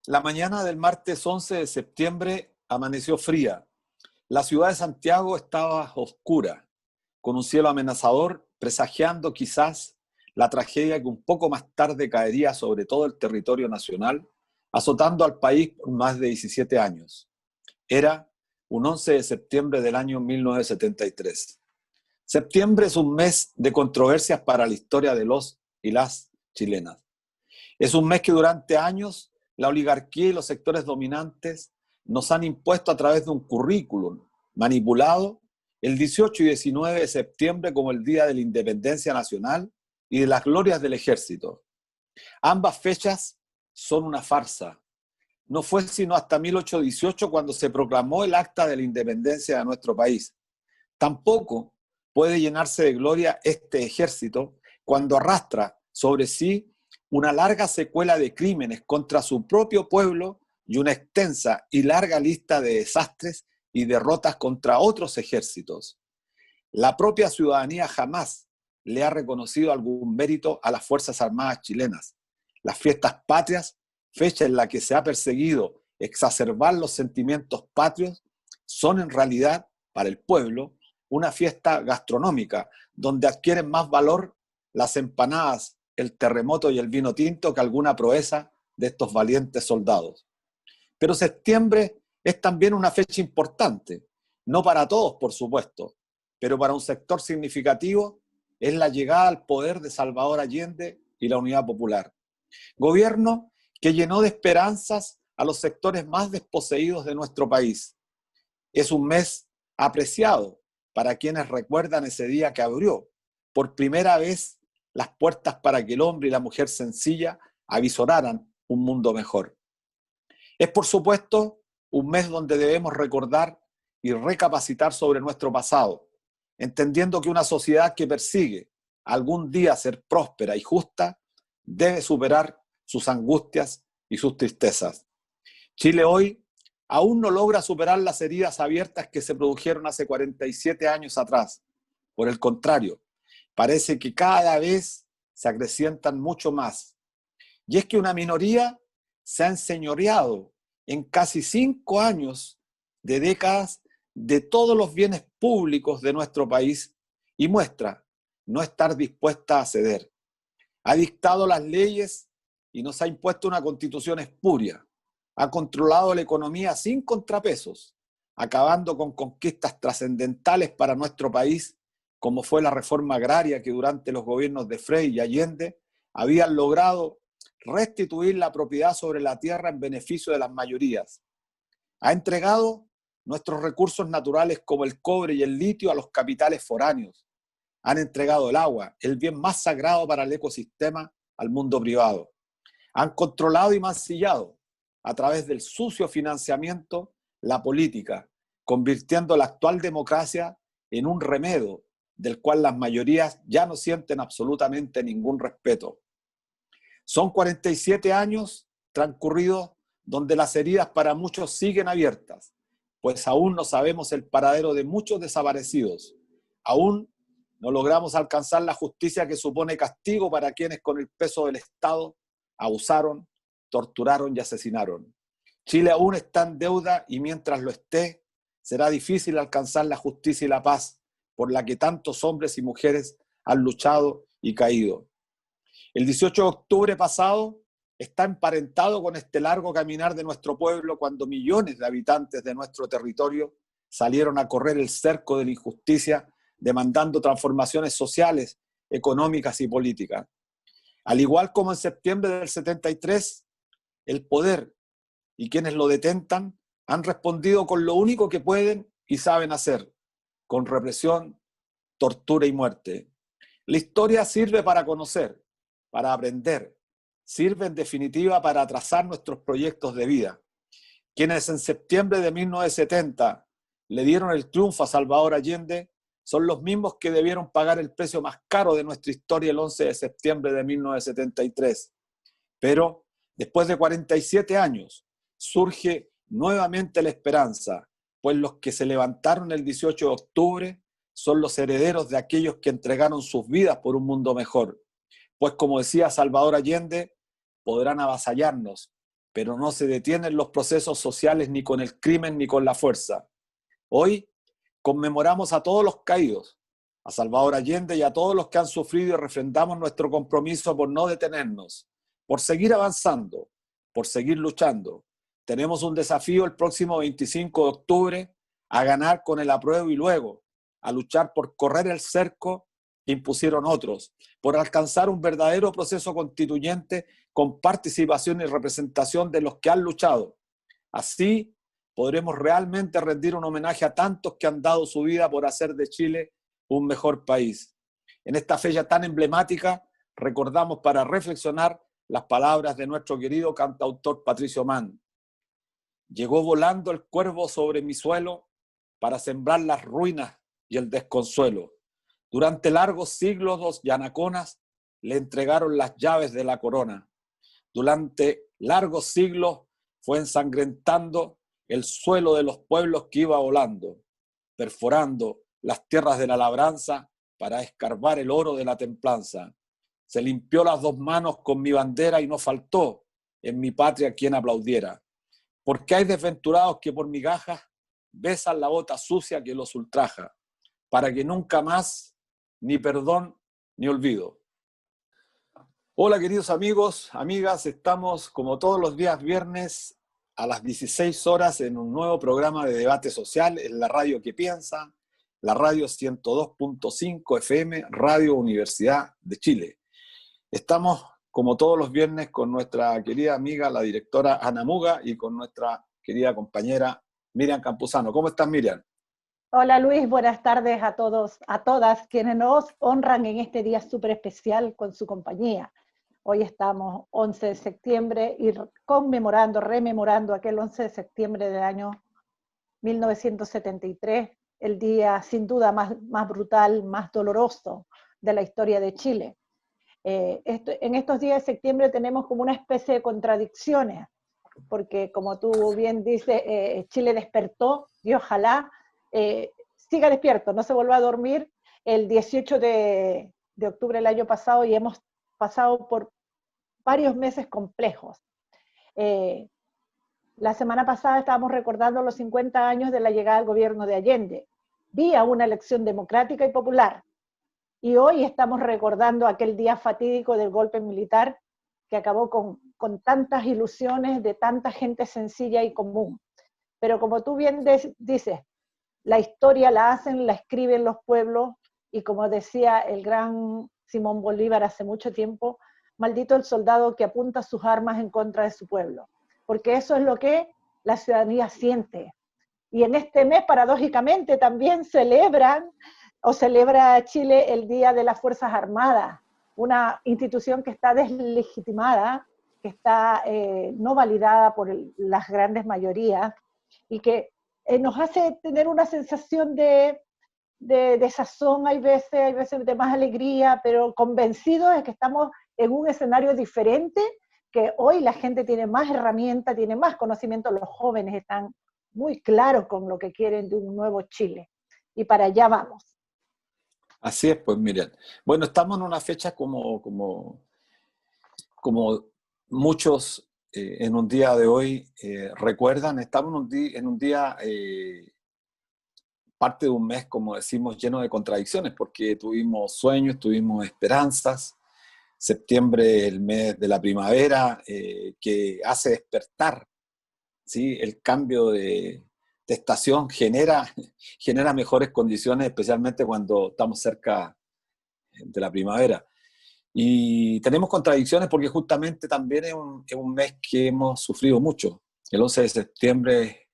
La mañana del martes 11 de septiembre amaneció fría. La ciudad de Santiago estaba oscura, con un cielo amenazador, presagiando quizás la tragedia que un poco más tarde caería sobre todo el territorio nacional, azotando al país por más de 17 años. Era un 11 de septiembre del año 1973. Septiembre es un mes de controversias para la historia de los y las chilenas. Es un mes que durante años la oligarquía y los sectores dominantes nos han impuesto a través de un currículum manipulado el 18 y 19 de septiembre como el Día de la Independencia Nacional y de las glorias del ejército. Ambas fechas son una farsa. No fue sino hasta 1818 cuando se proclamó el acta de la independencia de nuestro país. Tampoco puede llenarse de gloria este ejército cuando arrastra sobre sí una larga secuela de crímenes contra su propio pueblo y una extensa y larga lista de desastres y derrotas contra otros ejércitos. La propia ciudadanía jamás le ha reconocido algún mérito a las Fuerzas Armadas chilenas. Las fiestas patrias, fecha en la que se ha perseguido exacerbar los sentimientos patrios, son en realidad, para el pueblo, una fiesta gastronómica, donde adquieren más valor las empanadas, el terremoto y el vino tinto que alguna proeza de estos valientes soldados. Pero septiembre es también una fecha importante, no para todos, por supuesto, pero para un sector significativo es la llegada al poder de Salvador Allende y la Unidad Popular. Gobierno que llenó de esperanzas a los sectores más desposeídos de nuestro país. Es un mes apreciado para quienes recuerdan ese día que abrió por primera vez las puertas para que el hombre y la mujer sencilla avisoraran un mundo mejor. Es, por supuesto, un mes donde debemos recordar y recapacitar sobre nuestro pasado, entendiendo que una sociedad que persigue algún día ser próspera y justa debe superar sus angustias y sus tristezas. Chile hoy aún no logra superar las heridas abiertas que se produjeron hace 47 años atrás. Por el contrario, parece que cada vez se acrecientan mucho más. Y es que una minoría se ha enseñoreado en casi 5 años de décadas de todos los bienes públicos de nuestro país y muestra no estar dispuesta a ceder. Ha dictado las leyes y nos ha impuesto una constitución espuria. Ha controlado la economía sin contrapesos, acabando con conquistas trascendentales para nuestro país, como fue la reforma agraria que durante los gobiernos de Frei y Allende habían logrado restituir la propiedad sobre la tierra en beneficio de las mayorías. Ha entregado nuestros recursos naturales como el cobre y el litio a los capitales foráneos. Han entregado el agua, el bien más sagrado para el ecosistema, al mundo privado. Han controlado y mancillado, a través del sucio financiamiento, la política, convirtiendo la actual democracia en un remedio del cual las mayorías ya no sienten absolutamente ningún respeto. Son 47 años transcurridos donde las heridas para muchos siguen abiertas, pues aún no sabemos el paradero de muchos desaparecidos. Aún no logramos alcanzar la justicia que supone castigo para quienes con el peso del Estado abusaron, torturaron y asesinaron. Chile aún está en deuda y mientras lo esté, será difícil alcanzar la justicia y la paz por la que tantos hombres y mujeres han luchado y caído. El 18 de octubre pasado está emparentado con este largo caminar de nuestro pueblo cuando millones de habitantes de nuestro territorio salieron a correr el cerco de la injusticia demandando transformaciones sociales, económicas y políticas. Al igual como en septiembre del 73, el poder y quienes lo detentan han respondido con lo único que pueden y saben hacer, con represión, tortura y muerte. La historia sirve para conocer, para aprender, sirve en definitiva para trazar nuestros proyectos de vida. Quienes en septiembre de 1970 le dieron el triunfo a Salvador Allende son los mismos que debieron pagar el precio más caro de nuestra historia el 11 de septiembre de 1973. Pero después de 47 años surge nuevamente la esperanza, pues los que se levantaron el 18 de octubre son los herederos de aquellos que entregaron sus vidas por un mundo mejor. Pues como decía Salvador Allende, podrán avasallarnos, pero no se detienen los procesos sociales ni con el crimen ni con la fuerza. Hoy conmemoramos a todos los caídos, a Salvador Allende y a todos los que han sufrido y refrendamos nuestro compromiso por no detenernos, por seguir avanzando, por seguir luchando. Tenemos un desafío el próximo 25 de octubre a ganar con el apruebo y luego a luchar por correr el cerco que impusieron otros, por alcanzar un verdadero proceso constituyente con participación y representación de los que han luchado. Así podremos realmente rendir un homenaje a tantos que han dado su vida por hacer de Chile un mejor país. En esta fecha tan emblemática, recordamos para reflexionar las palabras de nuestro querido cantautor Patricio Mann. Llegó volando el cuervo sobre mi suelo para sembrar las ruinas y el desconsuelo. Durante largos siglos los yanaconas le entregaron las llaves de la corona. Durante largos siglos fue ensangrentando el suelo de los pueblos que iba volando, perforando las tierras de la labranza para escarbar el oro de la templanza. Se limpió las dos manos con mi bandera y no faltó en mi patria quien aplaudiera. Porque hay desventurados que por migajas besan la bota sucia que los ultraja, para que nunca más ni perdón ni olvido. Hola queridos amigos, amigas, estamos como todos los días viernes a las 16 horas en un nuevo programa de debate social en la radio que piensa, la radio 102.5 FM, Radio Universidad de Chile. Estamos como todos los viernes con nuestra querida amiga, la directora Ana Muga, y con nuestra querida compañera Miriam Campuzano. ¿Cómo estás, Miriam? Hola Luis, buenas tardes a todos, a todas quienes nos honran en este día súper especial con su compañía. Hoy estamos 11 de septiembre y rememorando aquel 11 de septiembre del año 1973, el día sin duda más brutal, más doloroso de la historia de Chile. En estos días de septiembre tenemos como una especie de contradicciones, porque como tú bien dices, Chile despertó y ojalá siga despierto, no se vuelva a dormir. El 18 de octubre del año pasado y hemos pasado por varios meses complejos. La semana pasada estábamos recordando los 50 años de la llegada al gobierno de Allende, vía una elección democrática y popular. Y hoy estamos recordando aquel día fatídico del golpe militar que acabó con tantas ilusiones de tanta gente sencilla y común. Pero como tú bien dices, la historia la escriben los pueblos, y como decía el gran Simón Bolívar hace mucho tiempo, maldito el soldado que apunta sus armas en contra de su pueblo, porque eso es lo que la ciudadanía siente. Y en este mes, paradójicamente, también celebra Chile el Día de las Fuerzas Armadas, una institución que está deslegitimada, que está no validada por las grandes mayorías, y que nos hace tener una sensación de sazón, hay veces de más alegría, pero convencidos de que estamos en un escenario diferente, que hoy la gente tiene más herramientas, tiene más conocimiento, los jóvenes están muy claros con lo que quieren de un nuevo Chile, y para allá vamos. Así es, pues Miriam. Bueno, estamos en una fecha como muchos en un día de hoy recuerdan, estamos en un día parte de un mes, como decimos, lleno de contradicciones, porque tuvimos sueños, tuvimos esperanzas. Septiembre, el mes de la primavera, que hace despertar, ¿sí? El cambio de estación genera mejores condiciones, especialmente cuando estamos cerca de la primavera. Y tenemos contradicciones porque justamente también es un mes que hemos sufrido mucho. El 11 de septiembre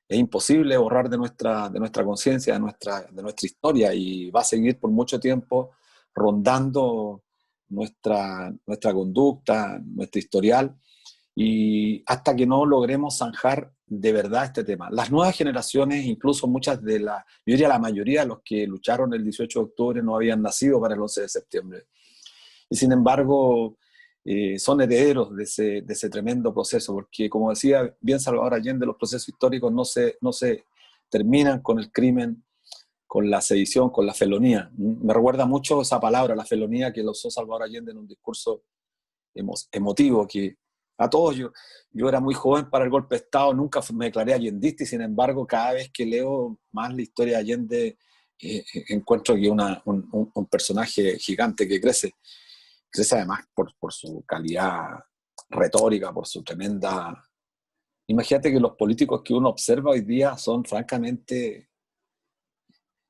es imposible borrar de nuestra conciencia, de nuestra historia, y va a seguir por mucho tiempo rondando nuestra conducta, nuestro historial, y hasta que no logremos zanjar de verdad este tema. Las nuevas generaciones, incluso yo diría la mayoría de los que lucharon el 18 de octubre no habían nacido para el 11 de septiembre. Y sin embargo, son herederos de ese tremendo proceso, porque como decía bien Salvador Allende, los procesos históricos no se terminan con el crimen, con la sedición, con la felonía. Me recuerda mucho esa palabra, la felonía, que lo usó Salvador Allende en un discurso emotivo, que A todos, yo era muy joven para el golpe de Estado, nunca me declaré allendista y sin embargo cada vez que leo más la historia de Allende encuentro que un personaje gigante que crece además por su calidad retórica, por su tremenda... Imagínate que los políticos que uno observa hoy día son francamente...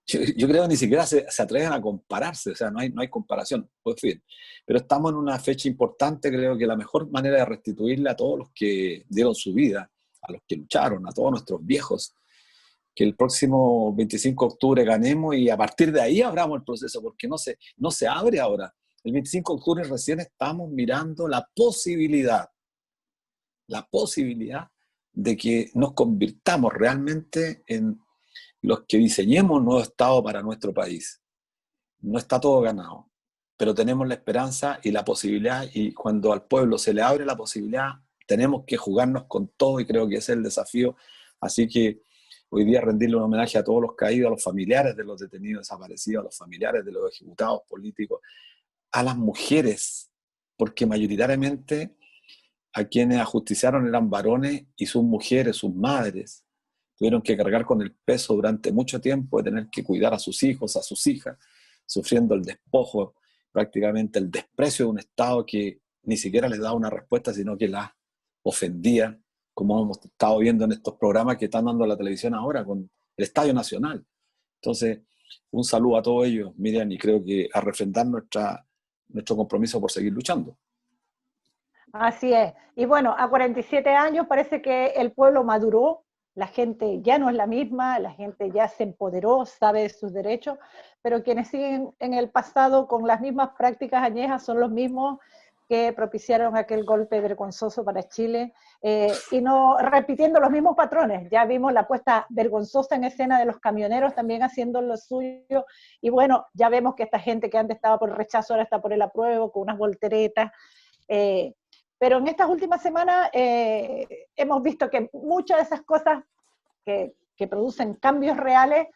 Yo creo que ni siquiera se atreven a compararse, o sea, no hay comparación, pues, en fin. Pero estamos en una fecha importante, creo que la mejor manera de restituirle a todos los que dieron su vida, a los que lucharon, a todos nuestros viejos, que el próximo 25 de octubre ganemos y a partir de ahí abramos el proceso, porque no se abre ahora. El 25 de octubre recién estamos mirando la posibilidad de que nos convirtamos realmente en los que diseñemos un nuevo Estado para nuestro país. No está todo ganado, pero tenemos la esperanza y la posibilidad, y cuando al pueblo se le abre la posibilidad, tenemos que jugarnos con todo y creo que ese es el desafío. Así que hoy día rendirle un homenaje a todos los caídos, a los familiares de los detenidos desaparecidos, a los familiares de los ejecutados políticos, a las mujeres, porque mayoritariamente a quienes ajusticiaron eran varones y sus mujeres, sus madres, tuvieron que cargar con el peso durante mucho tiempo de tener que cuidar a sus hijos, a sus hijas, sufriendo el despojo, prácticamente el desprecio de un Estado que ni siquiera les daba una respuesta, sino que las ofendía, como hemos estado viendo en estos programas que están dando la televisión ahora con el Estadio Nacional. Entonces, un saludo a todos ellos, Miriam, y creo que a refrendar nuestro compromiso por seguir luchando. Así es. Y bueno, a 47 años parece que el pueblo maduró, la gente ya no es la misma, la gente ya se empoderó, sabe de sus derechos, pero quienes siguen en el pasado con las mismas prácticas añejas son los mismos que propiciaron aquel golpe vergonzoso para Chile, y no repitiendo los mismos patrones. Ya vimos la puesta vergonzosa en escena de los camioneros también haciendo lo suyo, y bueno, ya vemos que esta gente que antes estaba por el rechazo ahora está por el apruebo, con unas volteretas. Pero en estas últimas semanas hemos visto que muchas de esas cosas que producen cambios reales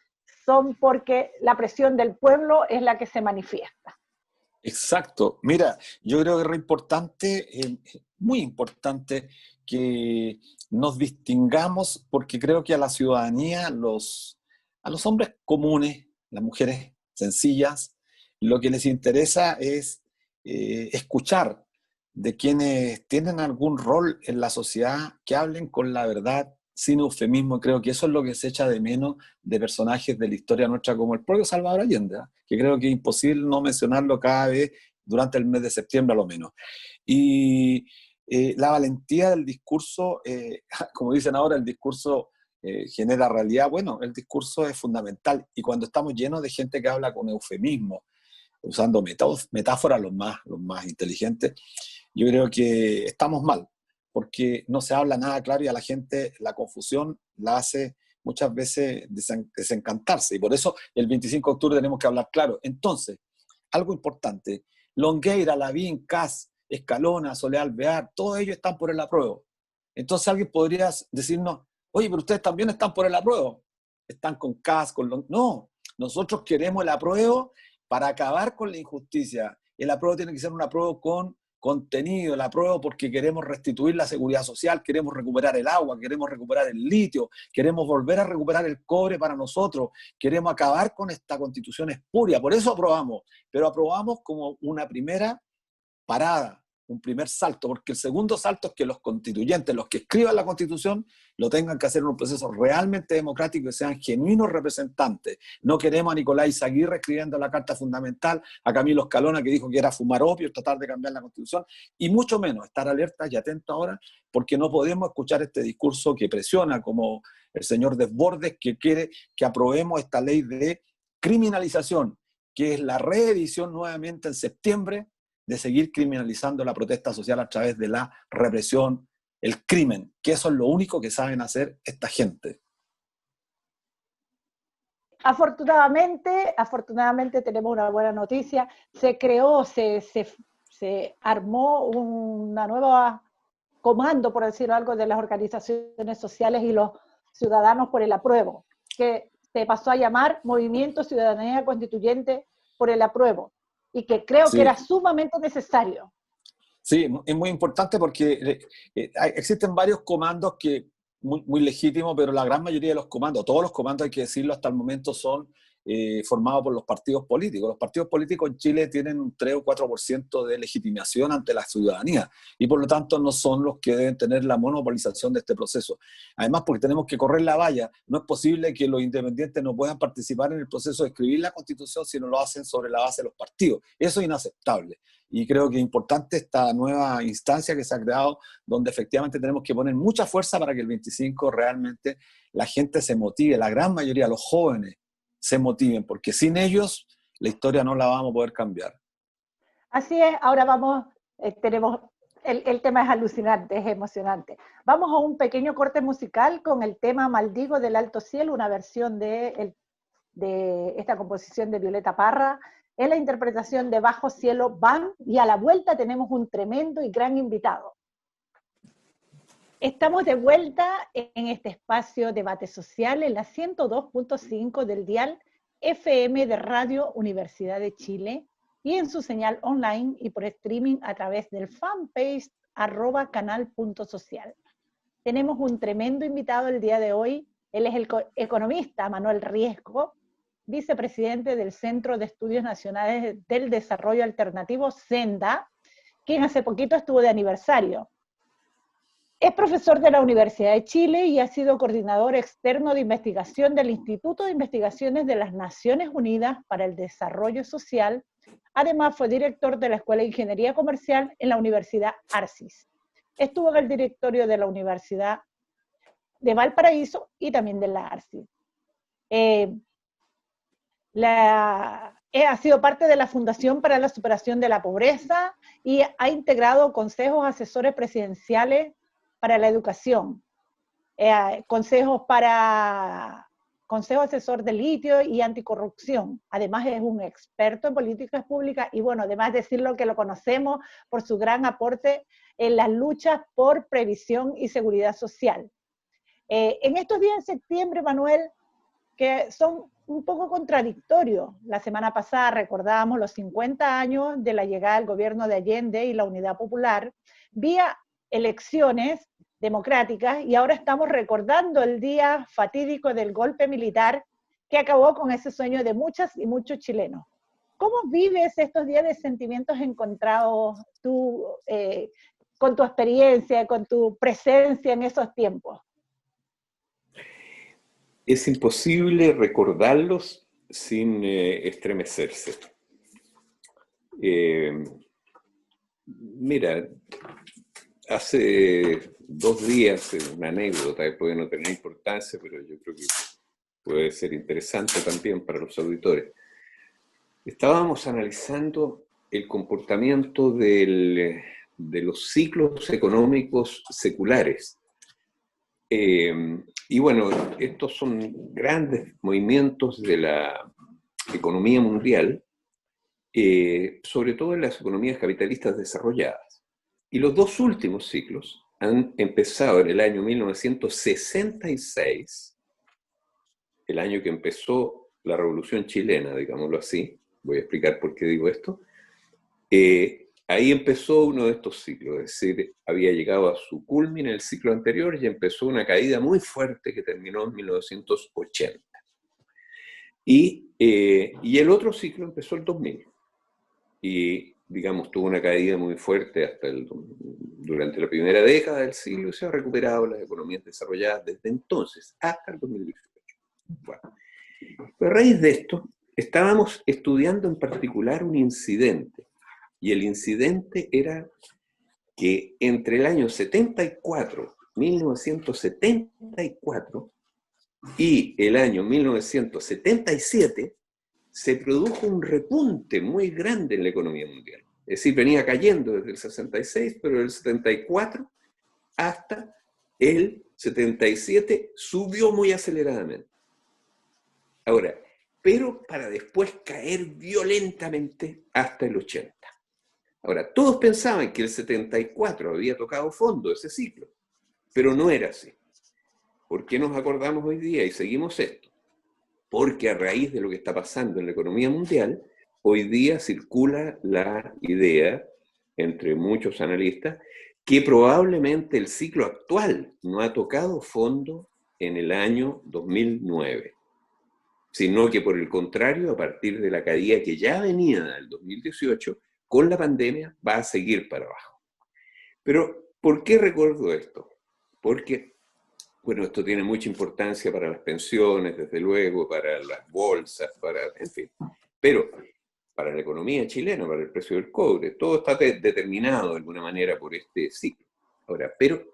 son porque la presión del pueblo es la que se manifiesta. Exacto. Mira, yo creo que es re importante, muy importante, que nos distingamos, porque creo que a la ciudadanía, a los hombres comunes, las mujeres sencillas, lo que les interesa es escuchar de quienes tienen algún rol en la sociedad, que hablen con la verdad, sin eufemismo. Creo que eso es lo que se echa de menos de personajes de la historia nuestra como el propio Salvador Allende, ¿eh? Que creo que es imposible no mencionarlo cada vez durante el mes de septiembre a lo menos. Y la valentía del discurso, como dicen ahora, el discurso genera realidad. Bueno, el discurso es fundamental y cuando estamos llenos de gente que habla con eufemismo, usando metáforas los más inteligentes, yo creo que estamos mal, porque no se habla nada claro y a la gente la confusión la hace muchas veces desencantarse. Y por eso el 25 de octubre tenemos que hablar claro. Entonces, algo importante, Longueira, Lavín, Kass, Escalona, Soledad Alvear, todos ellos están por el apruebo. Entonces alguien podría decirnos, oye, pero ustedes también están por el apruebo. Están con Kass, con Longueira. No, nosotros queremos el apruebo para acabar con la injusticia. El apruebo tiene que ser un apruebo con contenido, el apruebo porque queremos restituir la seguridad social, queremos recuperar el agua, queremos recuperar el litio, queremos volver a recuperar el cobre para nosotros, queremos acabar con esta constitución espuria. Por eso aprobamos, pero aprobamos como una primera parada, un primer salto, porque el segundo salto es que los constituyentes, los que escriban la Constitución, lo tengan que hacer en un proceso realmente democrático y sean genuinos representantes. No queremos a Nicolás Izaguirre escribiendo la Carta Fundamental, a Camilo Escalona que dijo que era fumar opio, tratar de cambiar la Constitución, y mucho menos estar alertas y atentos ahora, porque no podemos escuchar este discurso que presiona, como el señor Desbordes, que quiere que aprobemos esta ley de criminalización, que es la reedición nuevamente en septiembre de seguir criminalizando la protesta social a través de la represión, el crimen, que eso es lo único que saben hacer esta gente. Afortunadamente tenemos una buena noticia. Se creó, se armó una nueva comando, por decirlo algo, de las organizaciones sociales y los ciudadanos por el apruebo, que se pasó a llamar Movimiento Ciudadanía Constituyente por el Apruebo, y que creo que era sumamente necesario. Sí, es muy importante porque existen varios comandos que muy legítimos, pero la gran mayoría de los comandos, todos los comandos, hay que decirlo, hasta el momento son formados por los partidos políticos. Los partidos políticos en Chile tienen un 3 o 4% de legitimación ante la ciudadanía y por lo tanto no son los que deben tener la monopolización de este proceso. Además, porque tenemos que correr la valla, no es posible que los independientes no puedan participar en el proceso de escribir la Constitución si no lo hacen sobre la base de los partidos. Eso es inaceptable. Y creo que es importante esta nueva instancia que se ha creado, donde efectivamente tenemos que poner mucha fuerza para que el 25 realmente la gente se motive, la gran mayoría, los jóvenes, se motiven, porque sin ellos la historia no la vamos a poder cambiar. Así es, ahora vamos, tenemos, el tema es alucinante, es emocionante. Vamos a un pequeño corte musical con el tema Maldigo del Alto Cielo, una versión de esta composición de Violeta Parra, en la interpretación de Bajo Cielo Band, y a la vuelta tenemos un tremendo y gran invitado. Estamos de vuelta en este espacio Debate Social en la 102.5 del dial FM de Radio Universidad de Chile y en su señal online y por streaming a través del fanpage @canal.social. Tenemos un tremendo invitado el día de hoy. Él es el economista Manuel Riesco, vicepresidente del Centro de Estudios Nacionales del Desarrollo Alternativo, SENDA, quien hace poquito estuvo de aniversario. Es profesor de la Universidad de Chile y ha sido coordinador externo de investigación del Instituto de Investigaciones de las Naciones Unidas para el Desarrollo Social. Además, fue director de la Escuela de Ingeniería Comercial en la Universidad Arcis. Estuvo en el directorio de la Universidad de Valparaíso y también de la Arcis. Ha sido parte de la Fundación para la Superación de la Pobreza y ha integrado consejos asesores presidenciales para la educación, consejo asesor de litio y anticorrupción. Además es un experto en políticas públicas y bueno, además de decirlo que lo conocemos por su gran aporte en las luchas por previsión y seguridad social. En estos días de septiembre, Manuel, que son un poco contradictorios. La semana pasada recordábamos los 50 años de la llegada del gobierno de Allende y la Unidad Popular, vía elecciones democráticas, y ahora estamos recordando el día fatídico del golpe militar que acabó con ese sueño de muchas y muchos chilenos. ¿Cómo vives estos días de sentimientos encontrados tú, con tu experiencia, con tu presencia en esos tiempos? Es imposible recordarlos sin estremecerse. Mira, hace 2 días, una anécdota que puede no tener importancia, pero yo creo que puede ser interesante también para los auditores. Estábamos analizando el comportamiento de los ciclos económicos seculares. Y bueno, estos son grandes movimientos de la economía mundial, sobre todo en las economías capitalistas desarrolladas. Y los 2 últimos ciclos han empezado en el año 1966, el año que empezó la Revolución Chilena, digámoslo así. Voy a explicar por qué digo esto. Ahí empezó uno de estos ciclos, es decir, había llegado a su culmine el ciclo anterior y empezó una caída muy fuerte que terminó en 1980. Y el otro ciclo empezó el 2000. Y, digamos, tuvo una caída muy fuerte durante la primera década del siglo y se han recuperado las economías desarrolladas desde entonces hasta el 2018. Bueno, pero a raíz de esto, estábamos estudiando en particular un incidente. Y el incidente era que entre el año 1974, y el año 1977, se produjo un repunte muy grande en la economía mundial. Es decir, venía cayendo desde el 66, pero del 74 hasta el 77 subió muy aceleradamente. Ahora, pero para después caer violentamente hasta el 80. Ahora, todos pensaban que el 74 había tocado fondo ese ciclo, pero no era así. ¿Por qué nos acordamos hoy día y seguimos esto? Porque a raíz de lo que está pasando en la economía mundial, hoy día circula la idea entre muchos analistas, que probablemente el ciclo actual no ha tocado fondo en el año 2009, sino que por el contrario, a partir de la caída que ya venía del 2018, con la pandemia va a seguir para abajo. Pero, ¿por qué recuerdo esto? Porque, bueno, esto tiene mucha importancia para las pensiones, desde luego, para las bolsas, en fin. Pero para la economía chilena, para el precio del cobre, todo está determinado de alguna manera por este ciclo. Ahora, pero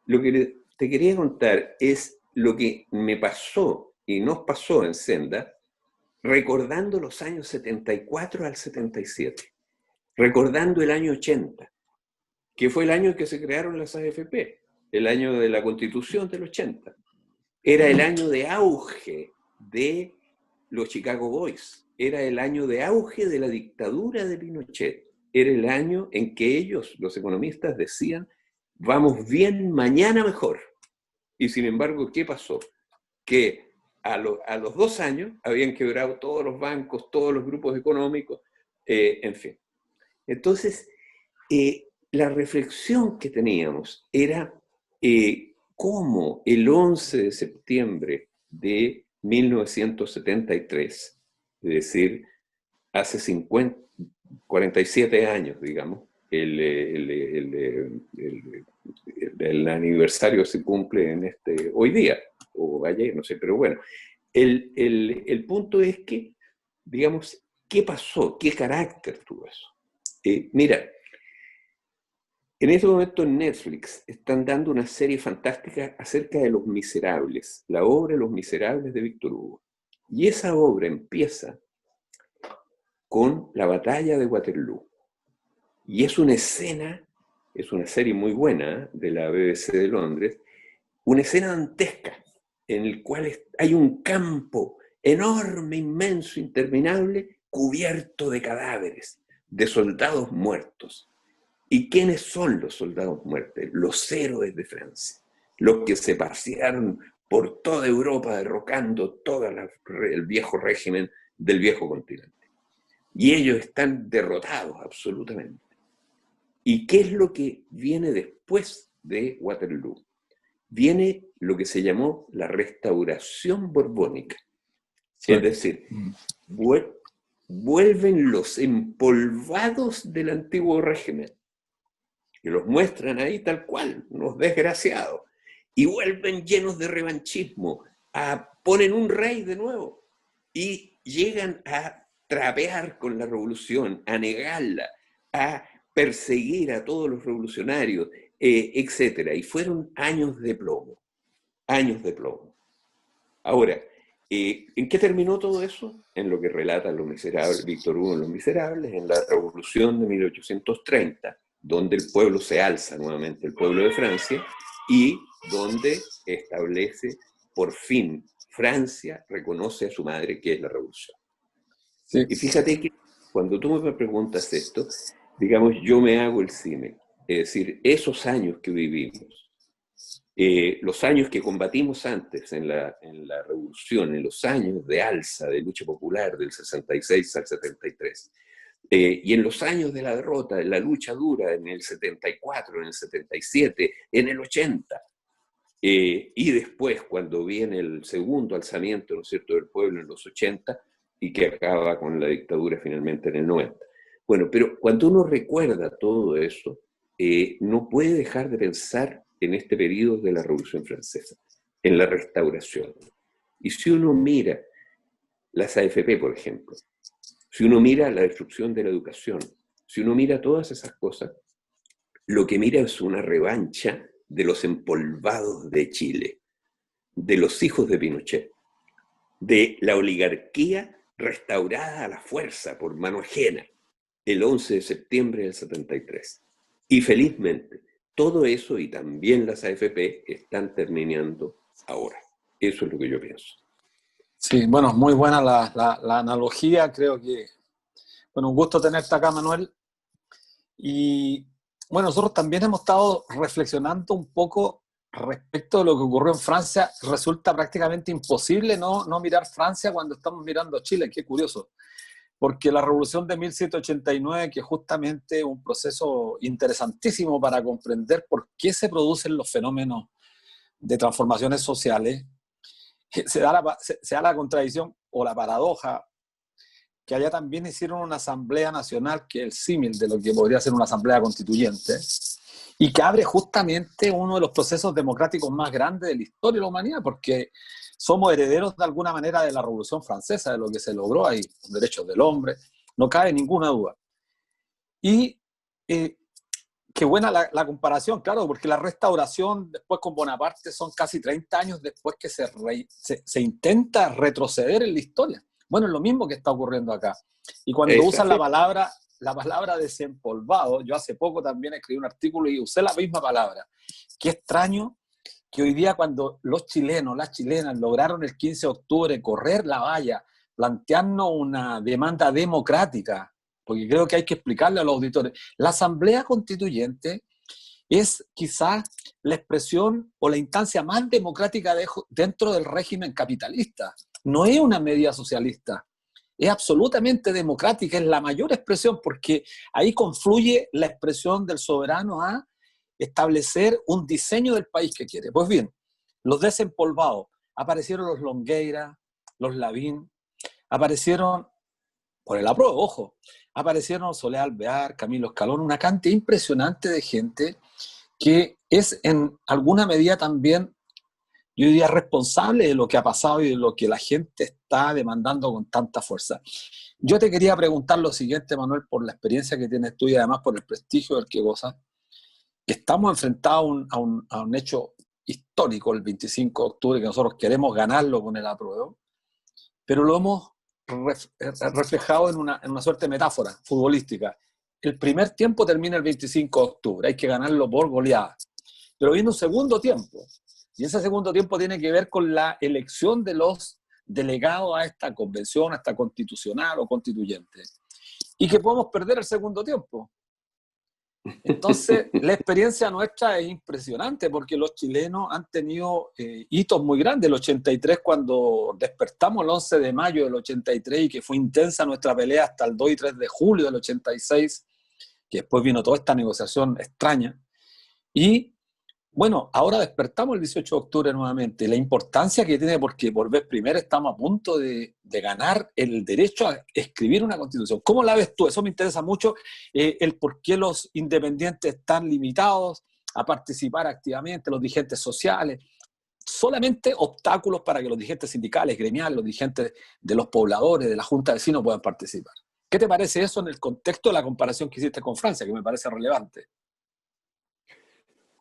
lo que te quería contar es lo que me pasó y nos pasó en Senda, recordando los años 74 al 77, recordando el año 80, que fue el año en que se crearon las AFP, el año de la Constitución del 80. Era el año de auge de los Chicago Boys, era el año de auge de la dictadura de Pinochet, era el año en que ellos, los economistas, decían, vamos bien, mañana mejor. Y sin embargo, ¿qué pasó? Que a los 2 años habían quebrado todos los bancos, todos los grupos económicos, en fin. Entonces, la reflexión que teníamos era cómo el 11 de septiembre de 1973, es decir, hace 47 años, digamos, el aniversario se cumple hoy día, o ayer, no sé, pero bueno, el punto es que, digamos, ¿qué pasó? ¿Qué carácter tuvo eso? Mira, en este momento en Netflix están dando una serie fantástica acerca de Los Miserables, la obra Los Miserables de Víctor Hugo. Y esa obra empieza con la batalla de Waterloo. Y es una escena, es una serie muy buena de la BBC de Londres, una escena dantesca en el cual hay un campo enorme, inmenso, interminable, cubierto de cadáveres, de soldados muertos. ¿Y quiénes son los soldados muertos? Los héroes de Francia, los que se pasearon por toda Europa derrocando todo el viejo régimen del viejo continente. Y ellos están derrotados absolutamente. ¿Y qué es lo que viene después de Waterloo? Viene lo que se llamó la restauración borbónica. Sí. Es decir, vuelven los empolvados del antiguo régimen, que los muestran ahí tal cual, unos desgraciados, y vuelven llenos de revanchismo, ponen un rey de nuevo, y llegan a trapear con la revolución, a negarla, a perseguir a todos los revolucionarios, etc. Y fueron años de plomo, años de plomo. Ahora, ¿en qué terminó todo eso? En lo que relata Los Miserables, Víctor Hugo en Los Miserables, en la revolución de 1830, donde el pueblo se alza nuevamente, el pueblo de Francia, y donde establece, por fin, Francia reconoce a su madre, que es la revolución. Sí. Y fíjate que cuando tú me preguntas esto, digamos, yo me hago el cine. Es decir, esos años que vivimos, los años que combatimos antes en la revolución, en los años de alza, de lucha popular, del 66 al 73, y en los años de la derrota, de la lucha dura, en el 74, en el 77, en el 80, y después cuando viene el segundo alzamiento, ¿no es cierto?, del pueblo en los 80, y que acaba con la dictadura finalmente en el 90. Bueno, pero cuando uno recuerda todo eso, no puede dejar de pensar en este periodo de la Revolución Francesa, en la restauración. Y si uno mira las AFP, por ejemplo, si uno mira la destrucción de la educación, si uno mira todas esas cosas, lo que mira es una revancha de los empolvados de Chile, de los hijos de Pinochet, de la oligarquía restaurada a la fuerza por mano ajena, el 11 de septiembre del 73. Y felizmente, todo eso y también las AFP están terminando ahora. Eso es lo que yo pienso. Sí, bueno, muy buena la analogía, creo que... Bueno, un gusto tenerte acá, Manuel. Y bueno, nosotros también hemos estado reflexionando un poco respecto de lo que ocurrió en Francia. Resulta prácticamente imposible no mirar Francia cuando estamos mirando Chile, qué curioso. porque la revolución de 1789, que es justamente un proceso interesantísimo para comprender por qué se producen los fenómenos de transformaciones sociales, se da la contradicción o la paradoja que allá también hicieron una asamblea nacional, que es el símil de lo que podría ser una asamblea constituyente, y que abre justamente uno de los procesos democráticos más grandes de la historia de la humanidad, porque somos herederos de alguna manera de la Revolución Francesa, de lo que se logró ahí, los derechos del hombre, no cabe ninguna duda. Y qué buena la comparación, claro, porque la restauración después con Bonaparte son casi 30 años después que se intenta retroceder en la historia. Bueno, es lo mismo que está ocurriendo acá. Y cuando usan la palabra desempolvado, yo hace poco también escribí un artículo y usé la misma palabra. Qué extraño que hoy día cuando los chilenos, las chilenas lograron el 15 de octubre correr la valla, plantearnos una demanda democrática, porque creo que hay que explicarle a los auditores, la Asamblea Constituyente es quizás la expresión o la instancia más democrática dentro del régimen capitalista. No es una medida socialista, es absolutamente democrática, es la mayor expresión, porque ahí confluye la expresión del soberano a establecer un diseño del país que quiere. Pues bien, los desempolvados, aparecieron los Longueira, los Lavín, aparecieron, por el apruebo, ojo, aparecieron Soledad Alvear, Camilo Escalón, una cantidad impresionante de gente que es en alguna medida también, yo diría, responsable de lo que ha pasado y de lo que la gente está demandando con tanta fuerza. Yo te quería preguntar lo siguiente, Manuel, por la experiencia que tienes tú y además por el prestigio del que gozas, que estamos enfrentados a un hecho histórico el 25 de octubre, que nosotros queremos ganarlo con el apruebo, pero lo hemos reflejado en una suerte de metáfora futbolística. El primer tiempo termina el 25 de octubre, hay que ganarlo por goleada. Pero viene un segundo tiempo, y ese segundo tiempo tiene que ver con la elección de los delegados a esta convención, a esta constitucional o constituyente, y que podemos perder el segundo tiempo. Entonces, la experiencia nuestra es impresionante porque los chilenos han tenido hitos muy grandes. El 83, cuando despertamos el 11 de mayo del 83 y que fue intensa nuestra pelea hasta el 2 y 3 de julio del 86, que después vino toda esta negociación extraña. Y bueno, ahora despertamos el 18 de octubre nuevamente. La importancia que tiene, porque por vez primera estamos a punto de ganar el derecho a escribir una constitución. ¿Cómo la ves tú? Eso me interesa mucho, el por qué los independientes están limitados a participar activamente, los dirigentes sociales. Solamente obstáculos para que los dirigentes sindicales, gremiales, los dirigentes de los pobladores, de la Junta de Vecinos puedan participar. ¿Qué te parece eso en el contexto de la comparación que hiciste con Francia, que me parece relevante?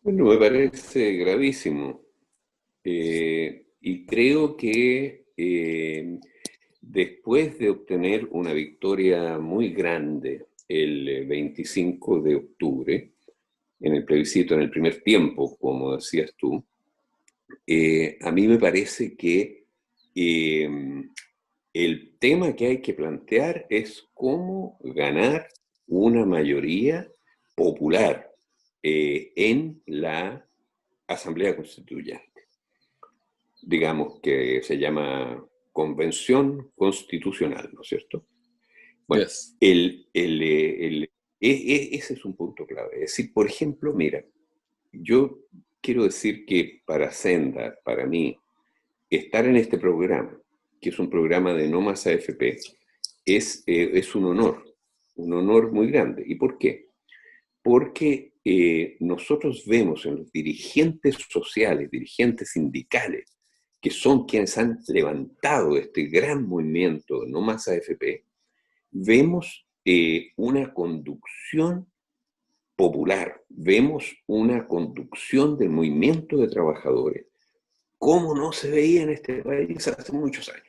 Bueno, me parece gravísimo. Y creo que después de obtener una victoria muy grande el 25 de octubre, en el plebiscito, en el primer tiempo, como decías tú, a mí me parece que el tema que hay que plantear es cómo ganar una mayoría popular en la Asamblea Constituyente. Digamos que se llama Convención Constitucional, ¿no es cierto? Bueno, Yes. ese es un punto clave. Es decir, por ejemplo, mira, yo quiero decir que para Senda, para mí, estar en este programa, que es un programa de No Más AFP, es un honor muy grande. ¿Y por qué? Porque nosotros vemos en los dirigentes sociales, dirigentes sindicales, que son quienes han levantado este gran movimiento de No Más AFP, vemos una conducción popular, vemos una conducción del movimiento de trabajadores, como no se veía en este país hace muchos años.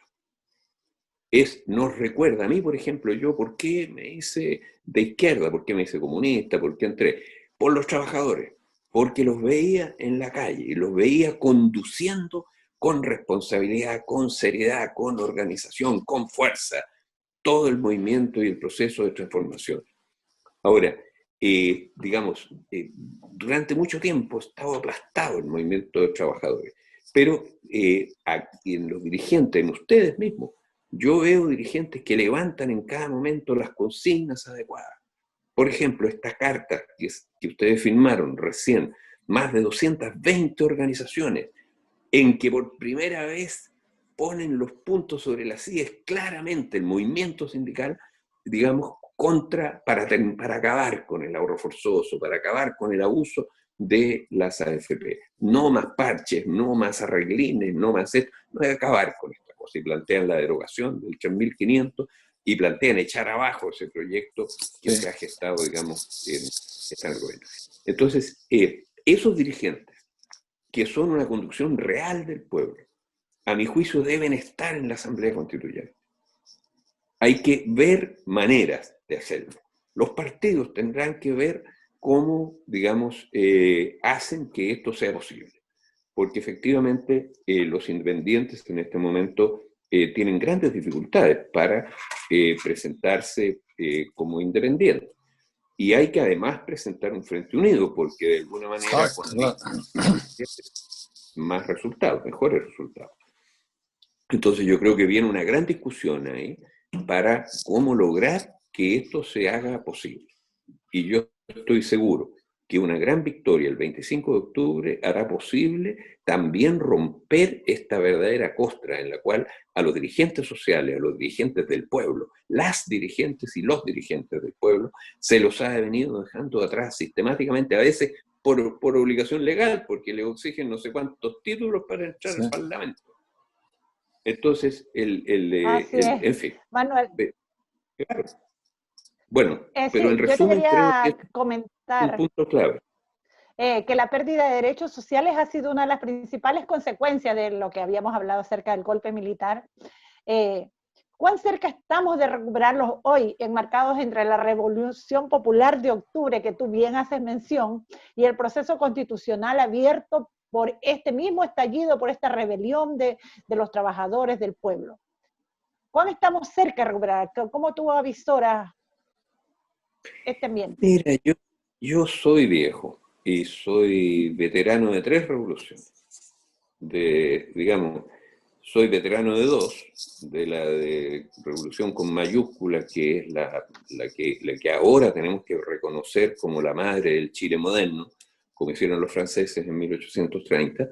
Nos recuerda a mí, por ejemplo, yo, ¿por qué me hice de izquierda? ¿Por qué me hice comunista? ¿Por qué entré? Por los trabajadores, porque los veía en la calle y los veía conduciendo con responsabilidad, con seriedad, con organización, con fuerza, todo el movimiento y el proceso de transformación. Ahora, digamos, durante mucho tiempo estaba aplastado el movimiento de trabajadores, pero en los dirigentes, en ustedes mismos, yo veo dirigentes que levantan en cada momento las consignas adecuadas. Por ejemplo, esta carta que ustedes firmaron recién, más de 220 organizaciones, en que por primera vez ponen los puntos sobre las IES claramente el movimiento sindical, digamos, para acabar con el ahorro forzoso, para acabar con el abuso de las AFP. No más parches, no más arreglines, no más esto, no hay que acabar con esta cosa. Y plantean la derogación del 3.500 y plantean echar abajo ese proyecto que se ha gestado, digamos, en el gobierno. Entonces, esos dirigentes, que son una conducción real del pueblo, a mi juicio deben estar en la Asamblea Constituyente. Hay que ver maneras de hacerlo. Los partidos tendrán que ver cómo, digamos, hacen que esto sea posible. Porque efectivamente los independientes en este momento tienen grandes dificultades para presentarse como independientes. Y hay que además presentar un frente unido, porque de alguna manera más resultados, mejores resultados. Entonces yo creo que viene una gran discusión ahí para cómo lograr que esto se haga posible. Y yo estoy seguro que una gran victoria el 25 de octubre hará posible también romper esta verdadera costra en la cual a los dirigentes sociales, a los dirigentes del pueblo, las dirigentes y los dirigentes del pueblo, se los ha venido dejando atrás sistemáticamente, a veces por obligación legal, porque le exigen no sé cuántos títulos para entrar al Parlamento. Entonces, en fin. Manuel. Claro. Bueno, pero Sí, en resumen creo que es comentar un punto clave. Que la pérdida de derechos sociales ha sido una de las principales consecuencias de lo que habíamos hablado acerca del golpe militar. ¿Cuán cerca estamos de recuperarlos hoy, enmarcados entre la Revolución Popular de Octubre, que tú bien haces mención, y el proceso constitucional abierto por este mismo estallido, por esta rebelión de los trabajadores del pueblo? ¿Cuán estamos cerca de recuperar? ¿Cómo tú avisoras este ambiente? Mira, yo soy viejo y soy veterano de 3 revoluciones. Digamos, soy veterano de 2, de la de revolución con mayúscula, que es la que ahora tenemos que reconocer como la madre del Chile moderno, como hicieron los franceses en 1830,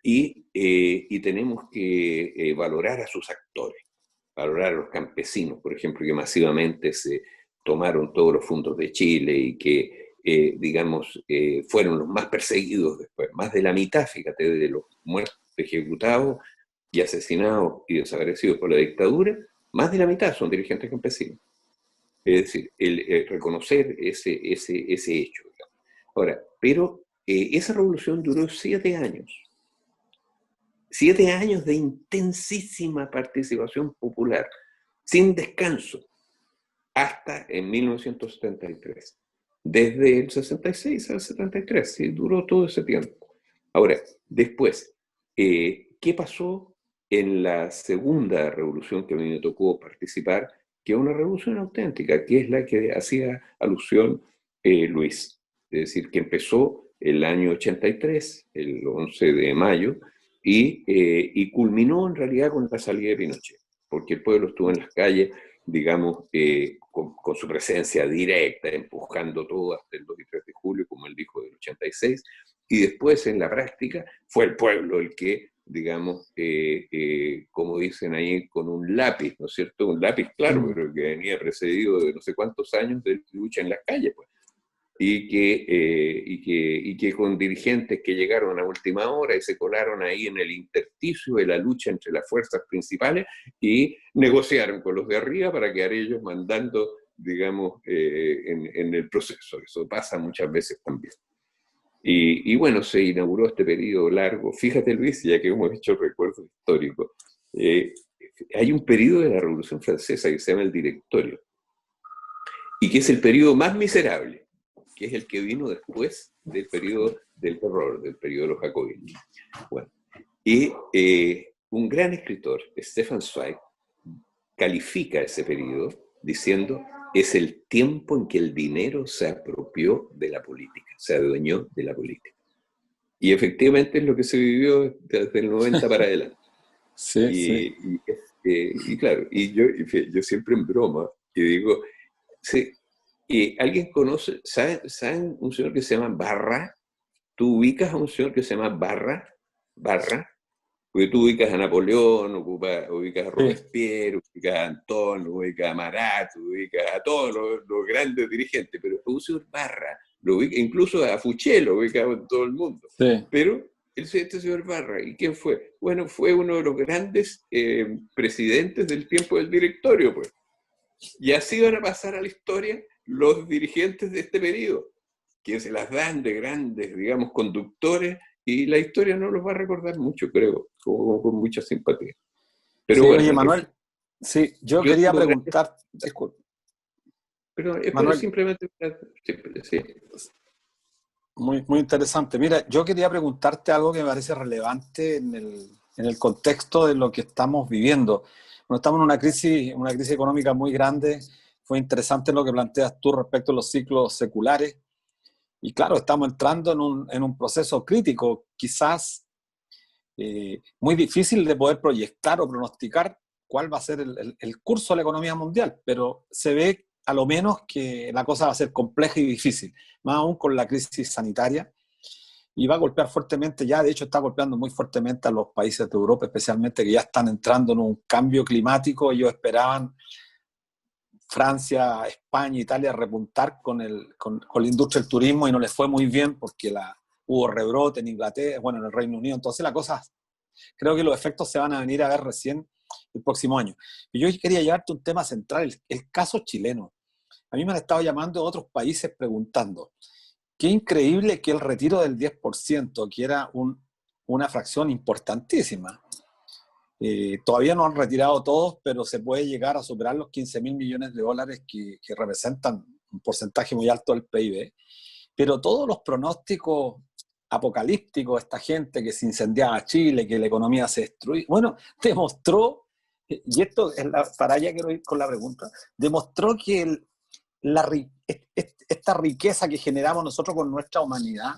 y tenemos que valorar a sus actores, valorar a los campesinos, por ejemplo, que masivamente se tomaron todos los fondos de Chile y que, digamos, fueron los más perseguidos después. Más de la mitad, fíjate, de los muertos, ejecutados y asesinados y desaparecidos por la dictadura, más de la mitad son dirigentes campesinos. Es decir, reconocer ese hecho. Digamos. Ahora, pero esa revolución duró 7 años. 7 años de intensísima participación popular, sin descanso, hasta en 1973. Desde el 66 al 73, sí, duró todo ese tiempo. Ahora, después, ¿qué pasó en la segunda revolución que a mí me tocó participar? Que es una revolución auténtica, que es la que hacía alusión Luis. Es decir, que empezó el año 83, el 11 de mayo, y culminó en realidad con la salida de Pinochet, porque el pueblo estuvo en las calles, digamos, con su presencia directa, empujando todo hasta el 2 y 3 de julio, como él dijo, del 86, y después en la práctica fue el pueblo el que, digamos, como dicen ahí, con un lápiz, ¿no es cierto? Un lápiz, claro, pero que venía precedido de no sé cuántos años de lucha en las calles, pues. Y que con dirigentes que llegaron a última hora y se colaron ahí en el intersticio de la lucha entre las fuerzas principales y negociaron con los de arriba para quedar ellos mandando, digamos, en el proceso. Eso pasa muchas veces también. Y bueno, se inauguró este periodo largo. Fíjate, Luis, ya que hemos hecho recuerdos históricos, hay un periodo de la Revolución Francesa que se llama el Directorio, y que es el periodo más miserable, que es el que vino después del periodo del terror, del periodo de los jacobinos. Bueno, y un gran escritor, Stefan Zweig, califica ese periodo diciendo: es el tiempo en que el dinero se apropió de la política, se adueñó de la política. Y efectivamente es lo que se vivió desde el 90 para adelante. Sí, sí. Y Y claro, yo siempre en broma, y digo, sí, ¿alguien conoce, saben un señor que se llama Barra? ¿Tú ubicas a un señor que se llama Barra? Barra. Porque tú ubicas a Napoleón, ubicas a Sí. Robespierre, ubicas a Antón, ubicas a Marat, ubicas a todos los grandes dirigentes, pero a un señor Barra, lo ubica, incluso a Fouché lo ubicaba en todo el mundo. Sí. Pero este señor Barra, ¿y quién fue? Bueno, fue uno de los grandes presidentes del tiempo del directorio, pues. Y así van a pasar a la historia los dirigentes de este periodo, que se las dan de grandes, digamos, conductores, y la historia no los va a recordar mucho, creo, con mucha simpatía. Pero Sí, bueno, oye, Manuel, sí, yo yo quería tengo preguntar, disculpe, pero Manuel, simplemente, sí. muy interesante. Mira, yo quería preguntarte algo que me parece relevante en el contexto de lo que estamos viviendo. Bueno, estamos en una crisis económica muy grande. Fue interesante lo que planteas tú respecto a los ciclos seculares. Y claro, estamos entrando en un proceso crítico, quizás muy difícil de poder proyectar o pronosticar cuál va a ser el curso de la economía mundial, pero se ve a lo menos que la cosa va a ser compleja y difícil, más aún con la crisis sanitaria, y va a golpear fuertemente, ya de hecho está golpeando muy fuertemente a los países de Europa, especialmente que ya están entrando en un cambio climático. Ellos esperaban Francia, España, Italia repuntar con la industria del turismo y no les fue muy bien porque hubo rebrote en Inglaterra, bueno, en el Reino Unido. Entonces la cosa, creo que los efectos se van a venir a ver recién el próximo año. Y yo quería llevarte un tema central, el caso chileno. A mí me han estado llamando de otros países preguntando, qué increíble que el retiro del 10%, que era una fracción importantísima, todavía no han retirado todos, pero se puede llegar a superar los 15.000 millones de dólares que representan un porcentaje muy alto del PIB. Pero todos los pronósticos apocalípticos, esta gente que se incendiaba Chile, que la economía se destruía, bueno, demostró, y esto es para allá quiero ir con la pregunta, demostró que esta riqueza que generamos nosotros con nuestra humanidad,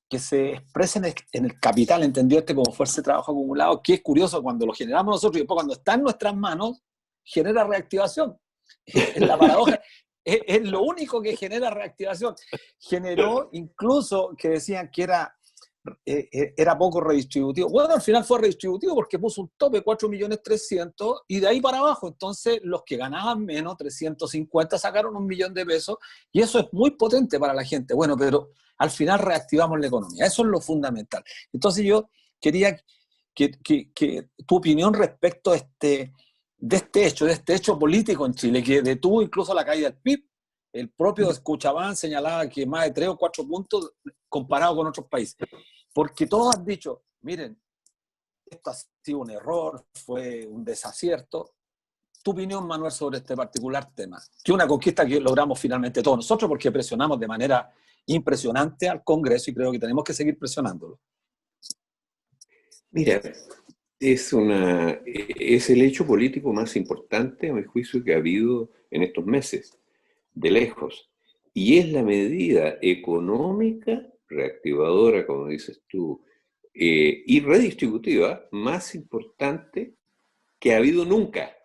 que se expresa en el capital, entendido como fuerza de trabajo acumulado, que es curioso, cuando lo generamos nosotros y después cuando está en nuestras manos, genera reactivación. Es la paradoja, es lo único que genera reactivación. Generó incluso que decían que era poco redistributivo. Bueno, al final fue redistributivo porque puso un tope, 4.300.000, y de ahí para abajo. Entonces, los que ganaban menos, 350, sacaron 1.000.000 de pesos, y eso es muy potente para la gente. Bueno, pero al final reactivamos la economía. Eso es lo fundamental. Entonces, yo quería que tu opinión respecto a de este hecho político en Chile, que detuvo incluso la caída del PIB. El propio Scotiabank señalaba que más de 3 o 4 puntos comparado con otros países. Porque todos han dicho, miren, esto ha sido un error, fue un desacierto. Tu opinión, Manuel, sobre este particular tema, que una conquista que logramos finalmente todos nosotros, porque presionamos de manera impresionante al Congreso y creo que tenemos que seguir presionándolo. Mira, es el hecho político más importante, a mi juicio, que ha habido en estos meses, de lejos. Y es la medida económica, reactivadora, como dices tú, y redistributiva más importante que ha habido nunca.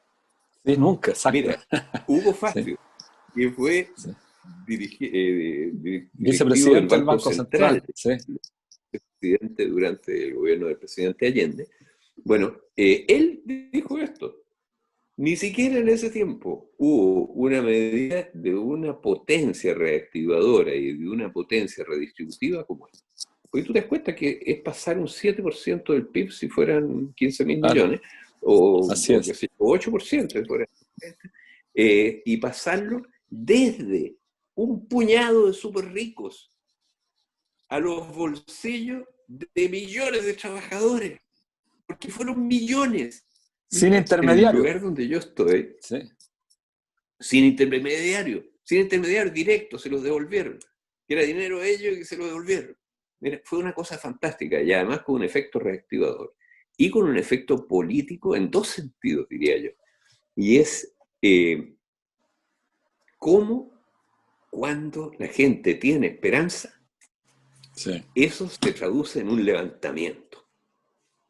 Sí, nunca, exacto. Mira, Hugo Fazio, sí, que fue directivo del Vicepresidente del Banco Banco Central, Central. Sí. presidente durante el gobierno del presidente Allende. Bueno, él dijo esto. Ni siquiera en ese tiempo hubo una medida de una potencia reactivadora y de una potencia redistributiva como esta. Porque tú te das cuenta que es pasar un 7% del PIB si fueran 15.000 millones, o 8% si fueran, y pasarlo desde un puñado de súper ricos a los bolsillos de millones de trabajadores, porque fueron millones. Sin En el intermediario. lugar donde yo estoy, Sí. sin intermediario directo, se los devolvieron. Que era dinero de ellos y se lo devolvieron. Mira, fue una cosa fantástica y además con un efecto reactivador y con un efecto político en dos sentidos, diría yo. Y es cómo cuando la gente tiene esperanza, Sí. eso se traduce en un levantamiento.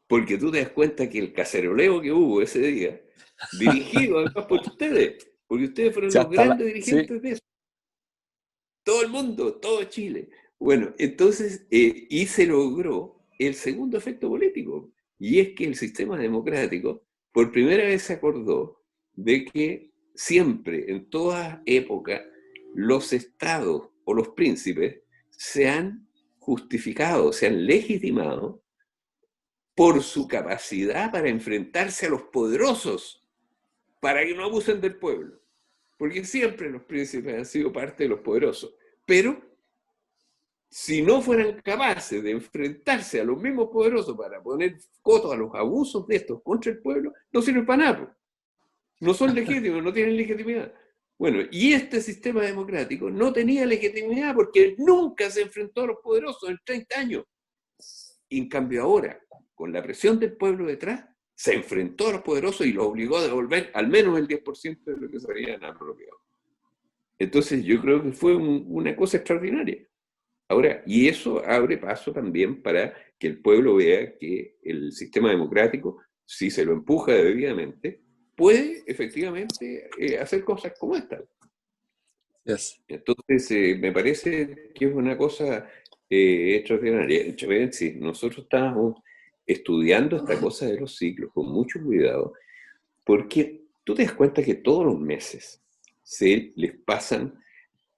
Porque tú te das cuenta que el caceroleo que hubo ese día dirigido además por ustedes, porque ustedes fueron Sí, los grandes sí. dirigentes de eso. Todo el mundo, todo Chile. Bueno, entonces, y se logró el segundo efecto político, y es que el sistema democrático por primera vez se acordó de que siempre, en toda época, los estados o los príncipes se han justificado, se han legitimado por su capacidad para enfrentarse a los poderosos, para que no abusen del pueblo. Porque siempre los príncipes han sido parte de los poderosos. Pero si no fueran capaces de enfrentarse a los mismos poderosos para poner coto a los abusos de estos contra el pueblo, no sirven para nada. No son legítimos, no tienen legitimidad. Bueno, y este sistema democrático no tenía legitimidad porque nunca se enfrentó a los poderosos en 30 años. Y en cambio ahora, con la presión del pueblo detrás, se enfrentó a los poderosos y los obligó a devolver al menos el 10% de lo que se habían apropiado. Entonces yo creo que fue una cosa extraordinaria. Ahora, y eso abre paso también para que el pueblo vea que el sistema democrático, si se lo empuja debidamente, puede efectivamente hacer cosas como esta. Yes. Entonces, me parece que es una cosa extraordinaria. Sí, nosotros estábamos estudiando esta cosa de los ciclos con mucho cuidado, porque tú te das cuenta que todos los meses se les pasan,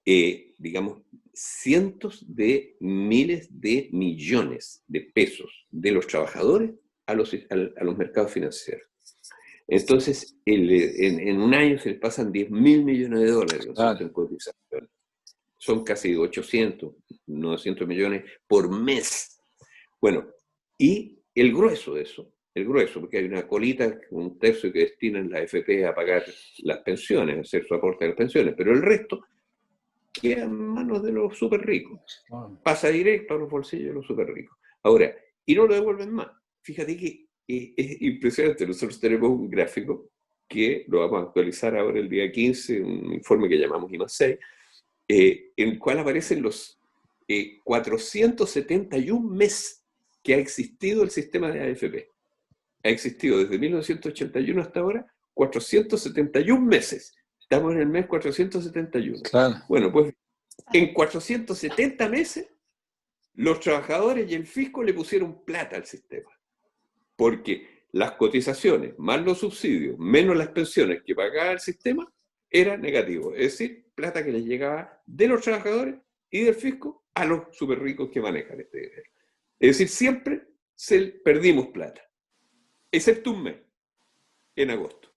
digamos, cientos de miles de millones de pesos de los trabajadores a los mercados financieros. Entonces, en un año se les pasan 10.000 millones de dólares, ¿no? En cotización. Son casi 800, 900 millones por mes. Bueno, y el grueso de eso, porque hay una colita, un tercio que destinan la AFP a pagar las pensiones, a hacer su aporte a las pensiones, pero el resto queda en manos de los súper ricos. Pasa directo a los bolsillos de los súper ricos. Ahora, y no lo devuelven más. Fíjate que es impresionante. Nosotros tenemos un gráfico que lo vamos a actualizar ahora el día 15, un informe que llamamos I+6, en el cual aparecen los 471 meses que ha existido el sistema de AFP. Ha existido desde 1981 hasta ahora 471 meses. Estamos en el mes 471. Claro. Bueno, pues en 470 meses los trabajadores y el fisco le pusieron plata al sistema. Porque las cotizaciones, más los subsidios, menos las pensiones que pagaba el sistema, era negativo. Es decir, plata que les llegaba de los trabajadores y del fisco a los súper ricos que manejan este dinero. Es decir, siempre perdimos plata. Excepto un mes, en agosto.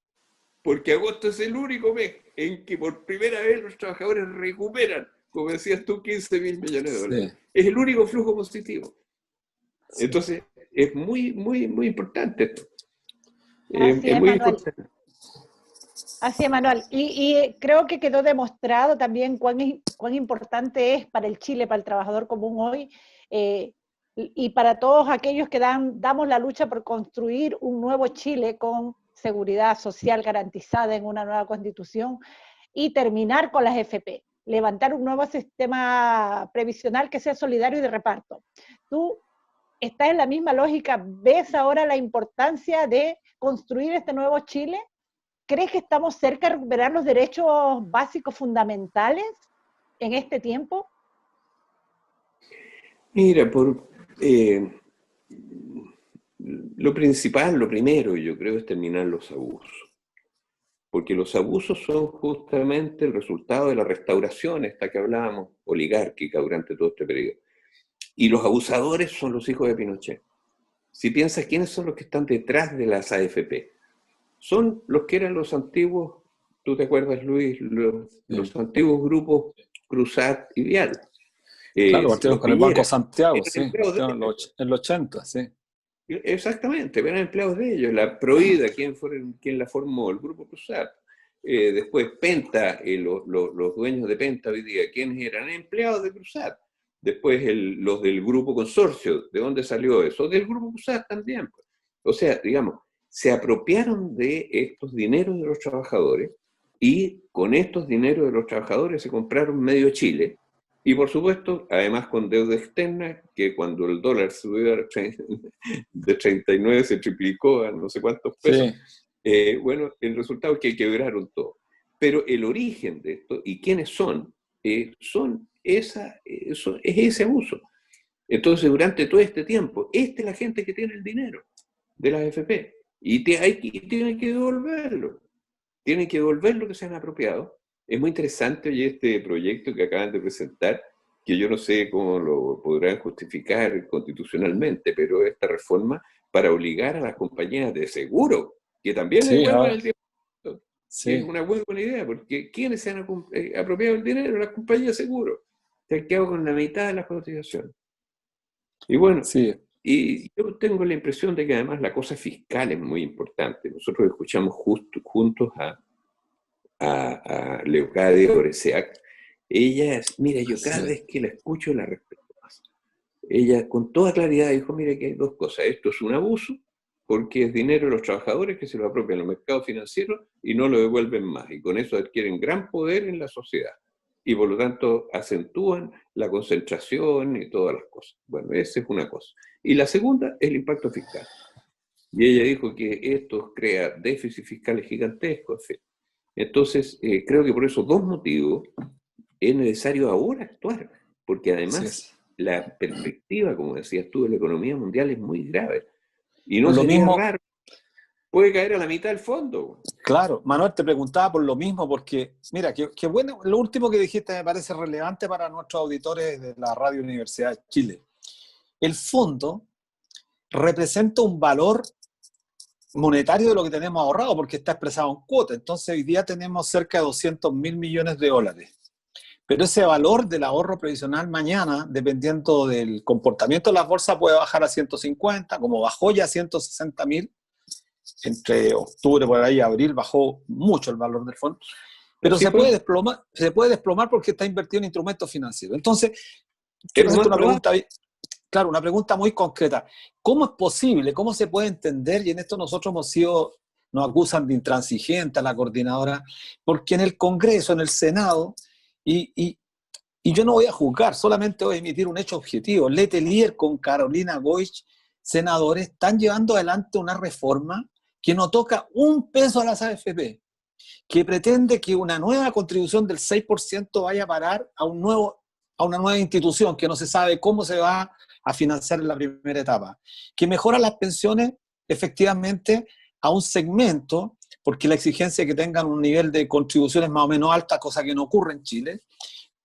Porque agosto es el único mes en que por primera vez los trabajadores recuperan, como decías tú, 15.000 millones de dólares. Sí. Es el único flujo positivo. Sí. Entonces, es muy, muy, muy importante esto. Es muy importante. Así es, Manuel. Y creo que quedó demostrado también cuán importante es para el Chile, para el trabajador común hoy, y para todos aquellos que damos la lucha por construir un nuevo Chile con seguridad social garantizada en una nueva constitución y terminar con las FP, levantar un nuevo sistema previsional que sea solidario y de reparto. Tú estás en la misma lógica, ¿ves ahora la importancia de construir este nuevo Chile? ¿Crees que estamos cerca de recuperar los derechos básicos fundamentales en este tiempo? Mira, lo principal, lo primero, yo creo, es terminar los abusos. Porque los abusos son justamente el resultado de la restauración, esta que hablábamos, oligárquica durante todo este periodo. Y los abusadores son los hijos de Pinochet. Si piensas quiénes son los que están detrás de las AFP, son los que eran los antiguos, ¿tú te acuerdas, Luis? Los antiguos grupos Cruzat y Vial. Claro, partieron con el Banco Santiago, sí, en los 80, sí. Exactamente, eran empleados de ellos. La Proida, ¿quién la formó? El Grupo Cruzat. Después Penta, los dueños de Penta hoy día, ¿quiénes eran? Empleados de Cruzat. Después los del Grupo Consorcio, ¿de dónde salió eso? Del Grupo Cruzat también. O sea, digamos, se apropiaron de estos dineros de los trabajadores y con estos dineros de los trabajadores se compraron medio Chile. Y por supuesto, además con deuda externa, que cuando el dólar subió de 39 se triplicó a no sé cuántos pesos. Bueno, el resultado es que quebraron todo. Pero el origen de esto y quiénes son es ese abuso. Entonces, durante todo este tiempo, esta es la gente que tiene el dinero de las AFP. Y tienen que devolverlo. Tienen que devolver lo que se han apropiado. Es muy interesante, oye, este proyecto que acaban de presentar, que yo no sé cómo lo podrán justificar constitucionalmente, pero esta reforma para obligar a las compañías de seguro que también le Sí, devuelvan ahora, el dinero, que es sí, una muy buena idea, porque ¿quiénes se han apropiado el dinero? Las compañías de seguro. Se han quedado con la mitad de las cotizaciones. Y bueno, sí, y yo tengo la impresión de que además la cosa fiscal es muy importante. Nosotros escuchamos juntos a Leocadia Oreseac. Ella, mira, yo cada sí. vez que la escucho la respeto más. Ella con toda claridad dijo, mira que hay dos cosas. Esto es un abuso, porque es dinero de los trabajadores que se lo apropian los mercados financieros y no lo devuelven más. Y con eso adquieren gran poder en la sociedad. Y por lo tanto acentúan la concentración y todas las cosas. Bueno, esa es una cosa. Y la segunda es el impacto fiscal. Y ella dijo que esto crea déficits fiscales gigantescos, en fin. Entonces, creo que por esos dos motivos es necesario ahora actuar, porque Así además es. la perspectiva, como decías tú, de la economía mundial es muy grave. Y no Por lo sería mismo, raro, puede caer a la mitad del fondo. claro, Manuel, te preguntaba por lo mismo, porque, mira, qué bueno, lo último que dijiste me parece relevante para nuestros auditores de la Radio Universidad de Chile. El fondo representa un valor monetario de lo que tenemos ahorrado, porque está expresado en cuota. Entonces, hoy día tenemos cerca de 200.000 millones de dólares. Pero ese valor del ahorro previsional mañana, dependiendo del comportamiento de las bolsas, puede bajar a 150, como bajó ya a 160.000, entre octubre por ahí abril bajó mucho el valor del fondo, pero Así fue. se puede desplomar porque está invertido en instrumentos financieros. Entonces, Es quiero lo hacerte más una probable. pregunta, claro, una pregunta muy concreta. ¿Cómo es posible, cómo se puede entender, y en esto nosotros nos acusan de intransigente a la coordinadora, porque en el Congreso, en el Senado, y, y, y yo no voy a juzgar, solamente voy a emitir un hecho objetivo. Letelier con Carolina Goich, senadores, están llevando adelante una reforma que no toca un peso a las AFP, que pretende que una nueva contribución del 6% vaya a parar a una nueva institución que no se sabe cómo se va a financiar en la primera etapa, que mejora las pensiones efectivamente a un segmento, porque la exigencia es que tengan un nivel de contribuciones más o menos alta, cosa que no ocurre en Chile,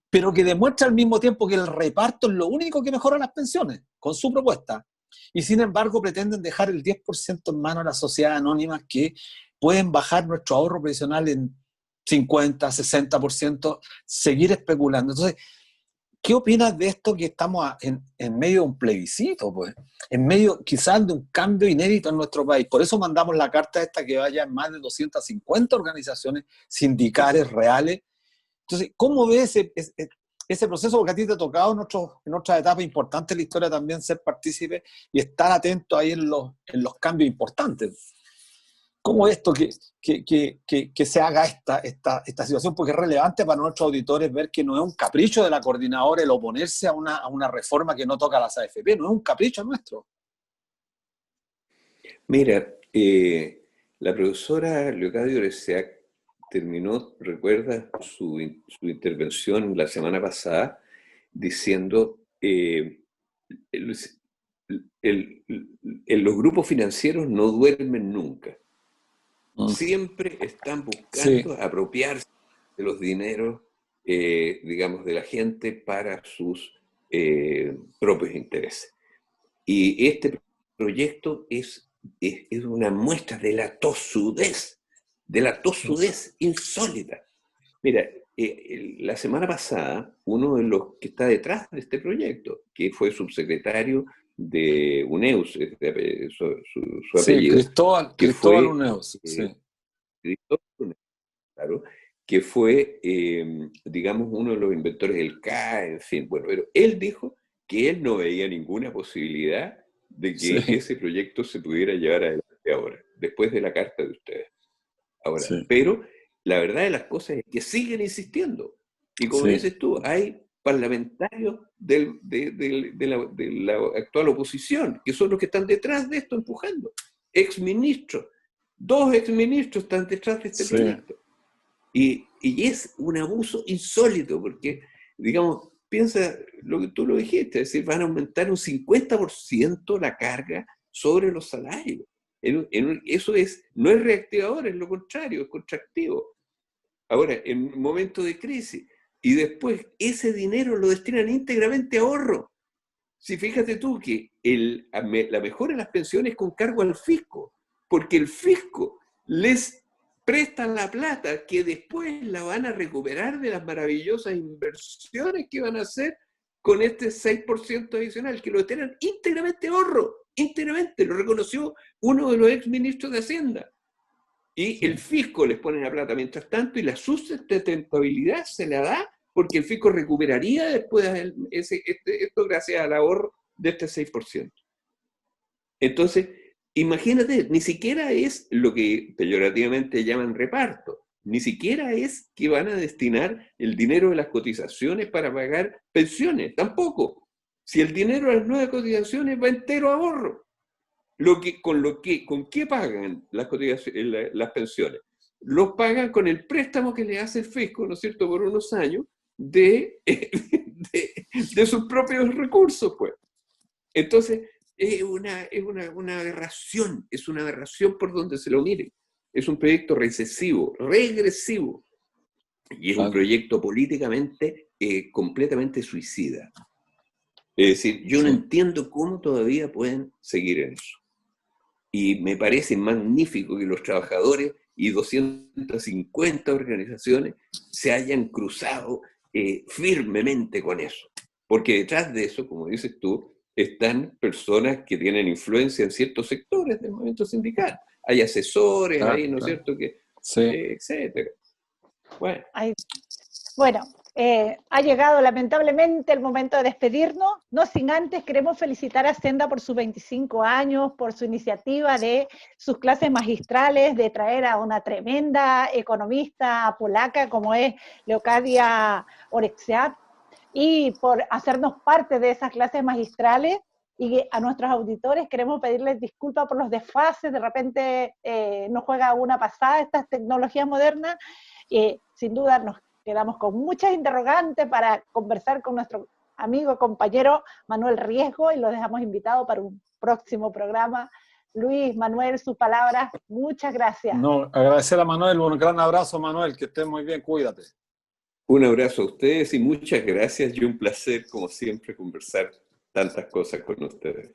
pero que demuestra al mismo tiempo que el reparto es lo único que mejora las pensiones, con su propuesta. Y sin embargo pretenden dejar el 10% en manos de las sociedades anónimas que pueden bajar nuestro ahorro previsional en 50, 60%, seguir especulando. Entonces, ¿qué opinas de esto que estamos en medio de un plebiscito, pues? En medio quizás de un cambio inédito en nuestro país. Por eso mandamos la carta esta que vaya en más de 250 organizaciones sindicales reales. Entonces, ¿cómo ves ese proceso? Porque a ti te ha tocado en otras etapas importantes de la historia también ser partícipe y estar atento ahí en los cambios importantes. ¿Cómo es esto que se haga esta situación? Porque es relevante para nuestros auditores ver que no es un capricho de la coordinadora el oponerse a una reforma que no toca a las AFP, no es un capricho nuestro. Mira, la profesora Leocadia Oreseac terminó, recuerda, su intervención la semana pasada diciendo el- los grupos financieros no duermen nunca. Mm. Siempre están Sí, buscando apropiarse de los dineros, digamos, de la gente para sus propios intereses. Y este proyecto es una muestra de la tosudez insólita. Mira, la semana pasada, uno de los que está detrás de este proyecto, que fue subsecretario de UNEUS, su sí, apellido, que Cristóbal fue Uneos, sí. director de UNEUS, claro, que fue, digamos, uno de los inventores del CAE, en fin, bueno, pero él dijo que él no veía ninguna posibilidad de Sí, que ese proyecto se pudiera llevar adelante ahora, después de la carta de ustedes. Ahora, sí, pero la verdad de las cosas es que siguen insistiendo. Y como sí, dices tú, hay parlamentarios de la actual oposición, que son los que están detrás de esto empujando. Exministros 2 exministros están detrás de este proyecto. Y es un abuso insólito, porque, digamos, piensa lo que tú lo dijiste, es decir, van a aumentar un 50% la carga sobre los salarios. Eso no es reactivador, es lo contrario, es contractivo. Ahora, en un momento de crisis, y después ese dinero lo destinan íntegramente a ahorro. Si fíjate tú que la mejora de las pensiones con cargo al fisco, porque el fisco les presta la plata que después la van a recuperar de las maravillosas inversiones que van a hacer con este 6% adicional, que lo destinan íntegramente a ahorro, íntegramente, lo reconoció uno de los exministros de Hacienda. Y el fisco les pone la plata mientras tanto, y la sustentabilidad se la da porque el fisco recuperaría después esto gracias al ahorro de este 6%. Entonces, imagínate, ni siquiera es lo que peyorativamente llaman reparto, ni siquiera es que van a destinar el dinero de las cotizaciones para pagar pensiones, tampoco. Si el dinero de las nuevas cotizaciones va entero a ahorro. ¿Con qué pagan las pensiones? Los pagan con el préstamo que le hace el fisco, ¿no es cierto?, por unos años de sus propios recursos, pues. Entonces, es una aberración, es una aberración por donde se lo mire. Es un proyecto recesivo, regresivo, y es un proyecto políticamente completamente suicida. Es decir, yo no entiendo cómo todavía pueden seguir en eso. Y me parece magnífico que los trabajadores y 250 organizaciones se hayan cruzado firmemente con eso. Porque detrás de eso, como dices tú, están personas que tienen influencia en ciertos sectores del movimiento sindical. Hay asesores ahí, ¿no es cierto? Etcétera. Bueno, ha llegado lamentablemente el momento de despedirnos, no sin antes queremos felicitar a Senda por sus 25 años, por su iniciativa de sus clases magistrales, de traer a una tremenda economista polaca como es Leocadia Oreksiak, y por hacernos parte de esas clases magistrales. Y a nuestros auditores queremos pedirles disculpas por los desfases, de repente nos juega una pasada estas tecnologías modernas, sin duda nos quedamos con muchas interrogantes para conversar con nuestro amigo, compañero Manuel Riesgo, y lo dejamos invitado para un próximo programa. Luis, Manuel, sus palabras, muchas gracias. No, agradecer a Manuel, un gran abrazo, Manuel, que estés muy bien, cuídate. Un abrazo a ustedes y muchas gracias, y un placer, como siempre, conversar tantas cosas con ustedes.